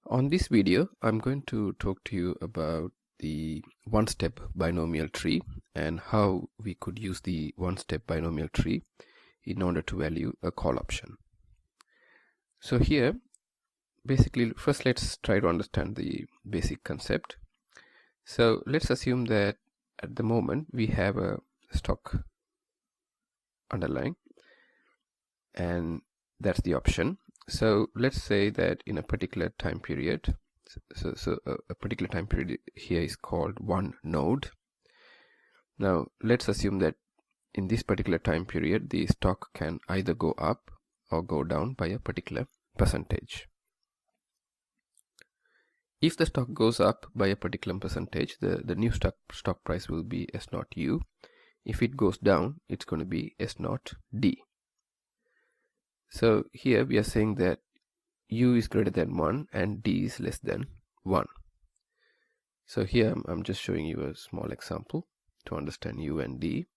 On this video, I'm going to talk to you about the one-step binomial tree and how we could use the one-step binomial tree in order to value a call option. So here, basically, first let's try to understand the basic concept. So let's assume that at the moment we have a stock underlying, and that's the option. So let's say that in a particular time period, a particular time period here is called one node. Now let's assume that in this particular time period the stock can either go up or go down by a particular percentage. If the stock goes up by a particular percentage, the new stock price will be S0 U. If it goes down, it's going to be S0 D. So here we are saying that U is greater than 1 and D is less than 1. So here I'm just showing you a small example to understand U and D.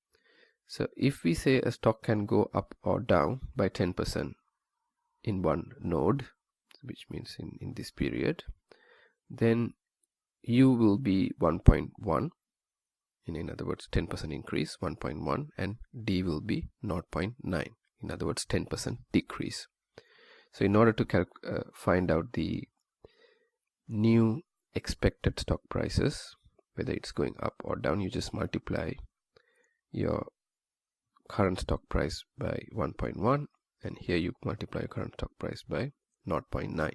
So if we say a stock can go up or down by 10% in one node, which means in this period, then U will be 1.1, in other words 10% increase, 1.1, and D will be 0.9, in other words 10% decrease. So in order to find out the new expected stock prices, whether it's going up or down, you just multiply your current stock price by 1.1, and here you multiply your current stock price by 0.9.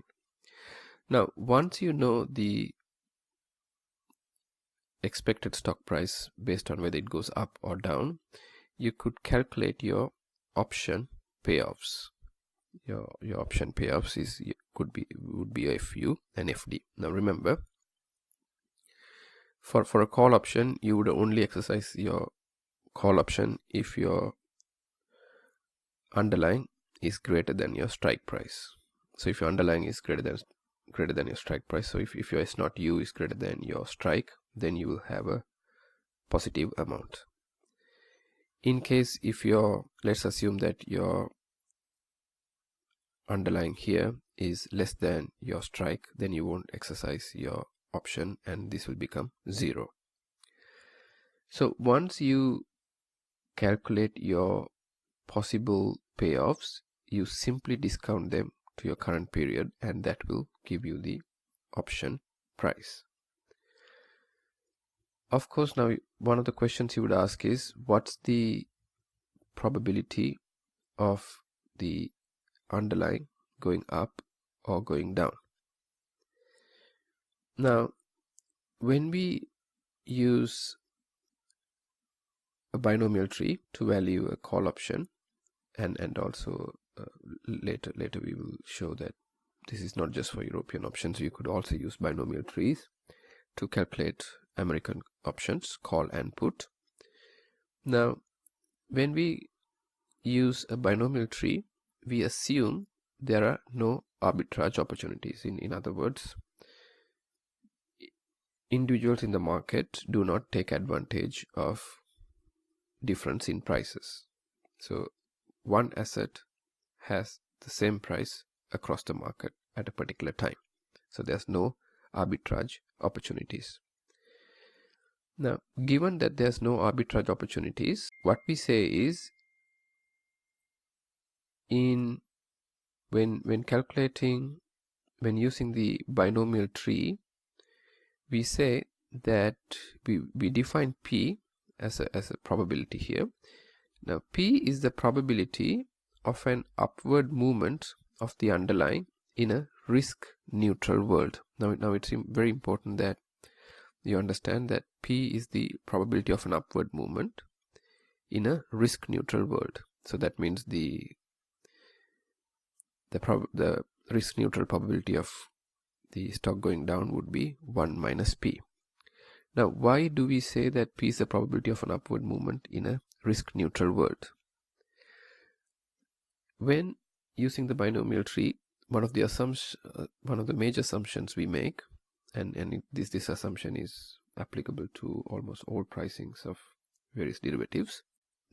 Now once you know the expected stock price based on whether it goes up or down, you could calculate your option payoffs. Your option payoffs would be FU and FD. Now remember, for a call option, you would only exercise your call option if your underlying is greater than your strike price. So if your underlying is greater than your strike price, so if your S0 U is greater than your strike, then you will have a positive amount. In case if let's assume that your underlying here is less than your strike, then you won't exercise your option and this will become 0. So once you calculate your possible payoffs, you simply discount them to your current period and that will give you the option price. Of course, now one of the questions you would ask is, what's the probability of the underlying going up or going down? Now when we use a binomial tree to value a call option, and also later we will show that this is not just for European options. You could also use binomial trees to calculate American options, call and put. Now when we use a binomial tree, we assume there are no arbitrage opportunities. In other words, individuals in the market do not take advantage of difference in prices. So one asset has the same price across the market at a particular time. So there's no arbitrage opportunities. Now, given that there's no arbitrage opportunities, what we say is, when using the binomial tree, we say that we define P as a probability here. Now P is the probability of an upward movement of the underlying in a risk neutral world. Now it's very important that you understand that P is the probability of an upward movement in a risk neutral world. So that means the risk neutral probability of the stock going down would be 1 minus P. Now why do we say that P is the probability of an upward movement in a risk neutral world? When using the binomial tree, one of the major assumptions we make, and this assumption is applicable to almost all pricings of various derivatives,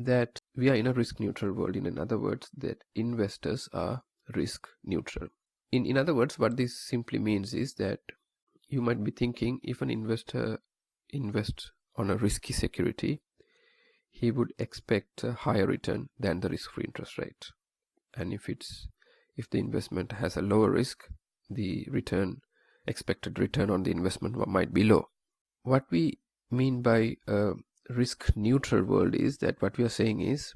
that we are in a risk neutral world. In other words, that investors are risk neutral. in other words, what this simply means is that you might be thinking, if an investor invests on a risky security, he would expect a higher return than the risk-free interest rate. And if the investment has a lower risk, the expected return on the investment might be low. What we mean by a risk neutral world is that what we are saying is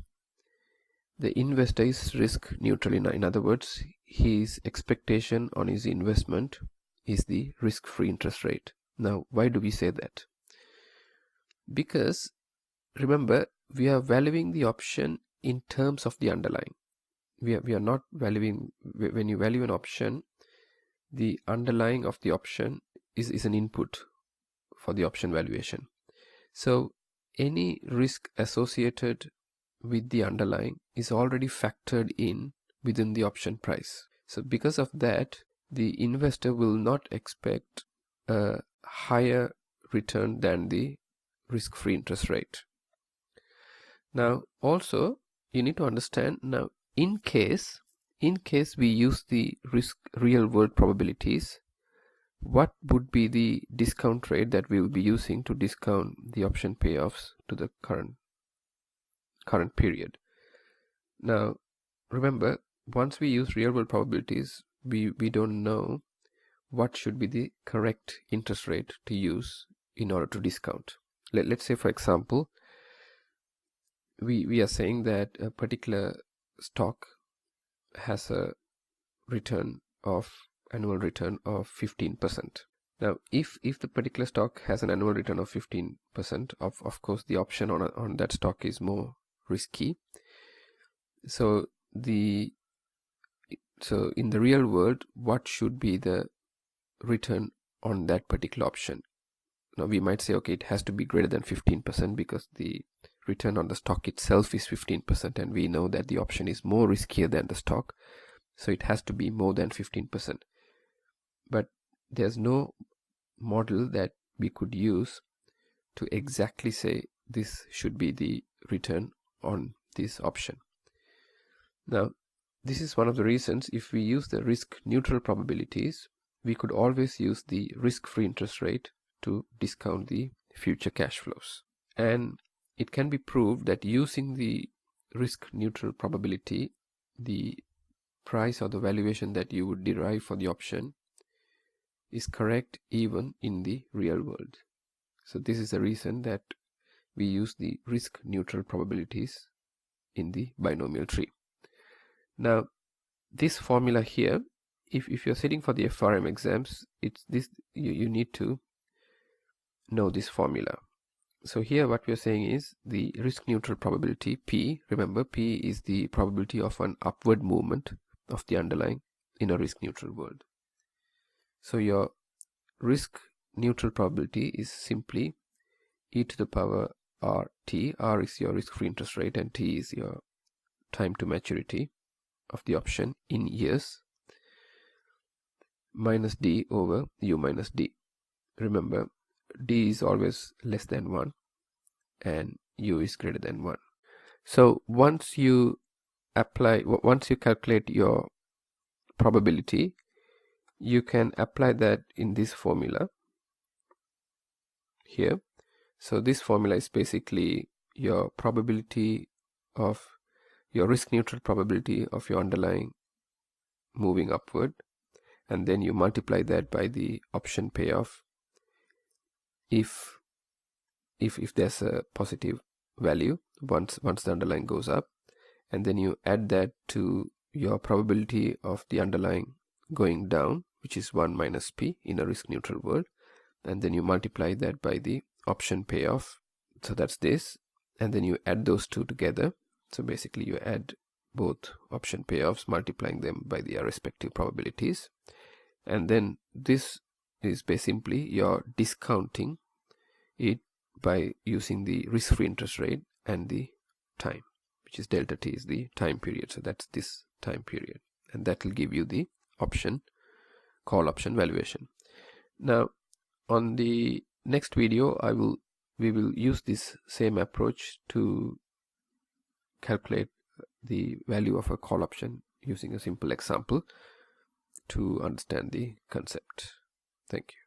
the investor is risk neutral. In other words, his expectation on his investment is the risk-free interest rate. Now, why do we say that? Because remember, we are valuing the option in terms of the underlying. We are not valuing, when you value an option, the underlying of the option is an input for the option valuation. So any risk associated with the underlying is already factored in within the option price. So because of that, the investor will not expect a higher return than the risk-free interest rate. Now also you need to understand, now in case we use the real world probabilities, what would be the discount rate that we will be using to discount the option payoffs to the current period? Now remember, once we use real world probabilities, we don't know what should be the correct interest rate to use in order to discount. Let's say, for example, we are saying that a particular stock has a annual return of 15%. Now if the particular stock has an annual return of 15%, of course the option on that stock is more risky. So in the real world, what should be the return on that particular option? Now we might say, okay, it has to be greater than 15% because the return on the stock itself is 15%, and we know that the option is more riskier than the stock, so it has to be more than 15%. But there's no model that we could use to exactly say this should be the return on this option. Now this is one of the reasons, if we use the risk neutral probabilities, we could always use the risk-free interest rate to discount the future cash flows. And it can be proved that using the risk neutral probability, the price or the valuation that you would derive for the option is correct even in the real world. So this is the reason that we use the risk neutral probabilities in the binomial tree. Now this formula here, if you're sitting for the FRM exams, it's this, you need to know this formula. So here what we are saying is the risk neutral probability, P, remember P is the probability of an upward movement of the underlying in a risk neutral world. So your risk neutral probability is simply e to the power RT. R is your risk-free interest rate and T is your time to maturity of the option in years, minus D over U minus D. Remember, D is always less than 1 and U is greater than 1. So once you calculate your probability, you can apply that in this formula here. So this formula is basically your probability of your risk neutral probability of your underlying moving upward, and then you multiply that by the option payoff if there's a positive value once the underlying goes up, and then you add that to your probability of the underlying going down, which is 1 minus P in a risk neutral world, and then you multiply that by the option payoff. So that's this, and then you add those two together. So basically you add both option payoffs, multiplying them by their respective probabilities, and then this is simply your discounting it by using the risk-free interest rate and the time, which is delta t is the time period. So that's this time period, and that will give you the call option valuation. Now on the next video we will use this same approach to calculate the value of a call option using a simple example to understand the concept. Thank you.